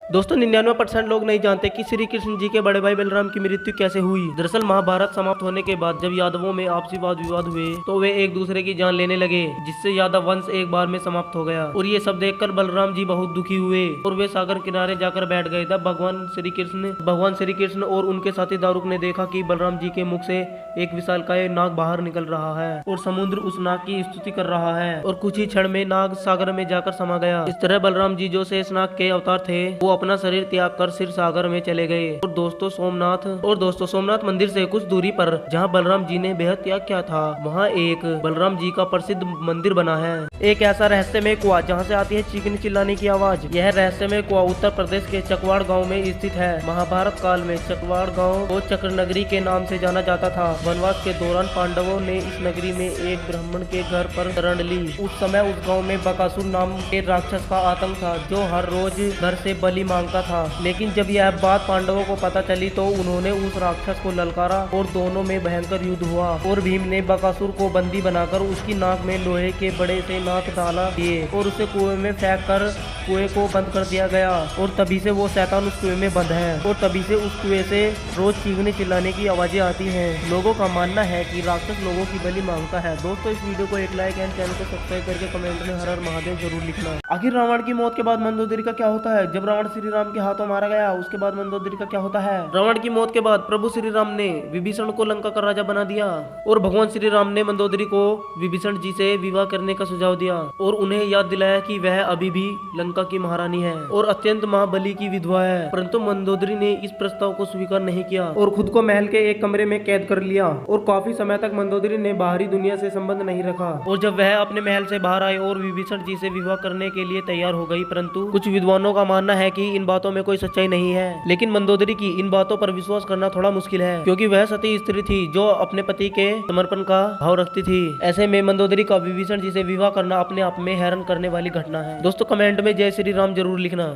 दोस्तों 99% लोग नहीं जानते कि श्री कृष्ण जी के बड़े भाई बलराम की मृत्यु कैसे हुई। दरअसल महाभारत समाप्त होने के बाद जब यादवों में आपसी वाद विवाद हुए तो वे एक दूसरे की जान लेने लगे, जिससे यादव वंश एक बार में समाप्त हो गया। और ये सब देखकर बलराम जी बहुत दुखी हुए और वे सागर किनारे जाकर बैठ गए। तब भगवान श्री कृष्ण और उनके साथी दारुक ने देखा कि बलराम जी के मुख से एक विशालकाय नाग बाहर निकल रहा है और समुद्र उस नाग की स्तुति कर रहा है और कुछ ही क्षण में नाग सागर में जाकर समा गया। इस तरह बलराम जी जो शेषनाग के अवतार थे वो अपना शरीर त्याग कर क्षीर सागर में चले गए। और दोस्तों सोमनाथ मंदिर से कुछ दूरी पर जहाँ बलराम जी ने बेहद त्याग किया था वहाँ एक बलराम जी का प्रसिद्ध मंदिर बना है। एक ऐसा रहस्यमय कुआं जहाँ से आती है चीखने चिल्लाने की आवाज। यह रहस्यमय कुआं उत्तर प्रदेश के चकवाड़ गाँव में स्थित है। महाभारत काल में चकवाड़ गाँव को चक्र नगरी के नाम से जाना जाता था। वनवास के दौरान पांडवों ने इस नगरी में एक ब्राह्मण के घर पर शरण ली। उस समय उस गाँव में बकासुर नाम के राक्षस का आतंक था जो हर रोज घर से बलि मांगता था। लेकिन जब यह बात पांडवों को पता चली तो उन्होंने उस राक्षस को ललकारा और दोनों में भयंकर युद्ध हुआ और भीम ने बकासुर को बंदी बनाकर उसकी नाक में लोहे के बड़े से नाक डाला दिए और उसे कुएं में फेंक कर कुएं को बंद कर दिया गया। और तभी से वो शैतान उस कुएं में बंद है और तभी से उस कुएं से रोज चीखने चिल्लाने की आवाजें आती हैं। लोगों का मानना है कि राक्षस लोगों की बलि मांगता है। दोस्तों इस वीडियो को एक लाइक एंड चैनल को सब्सक्राइब करके कमेंट में हर हर महादेव जरूर लिखना। आखिर रावण की मौत के बाद मंदोदरी का क्या होता है? जब रावण श्री राम के हाथों मारा गया उसके बाद मंदोदरी का क्या होता है? रावण की मौत के बाद प्रभु श्री राम ने विभीषण को लंका का राजा बना दिया और भगवान श्री राम ने मंदोदरी को विभीषण जी से विवाह करने का सुझाव दिया और उन्हें याद दिलाया कि वह अभी भी लंका की महारानी है और अत्यंत महाबली की विधवा है। परंतु मंदोदरी ने इस प्रस्ताव को स्वीकार नहीं किया और खुद को महल के एक कमरे में कैद कर लिया और काफी समय तक मंदोदरी ने बाहरी दुनिया से संबंध नहीं रखा। और जब वह अपने महल से बाहर आई और विभीषण जी से विवाह करने के लिए तैयार हो गई, परंतु कुछ विद्वानों का मानना है कि इन बातों में कोई सच्चाई नहीं है। लेकिन मंदोदरी की इन बातों पर विश्वास करना थोड़ा मुश्किल है क्योंकि वह सती स्त्री थी जो अपने पति के समर्पण का भाव रखती थी। ऐसे में मंदोदरी का विभीषण जी से विवाह करना अपने आप में हैरान करने वाली घटना है। दोस्तों कमेंट में जय श्री राम जरूर लिखना।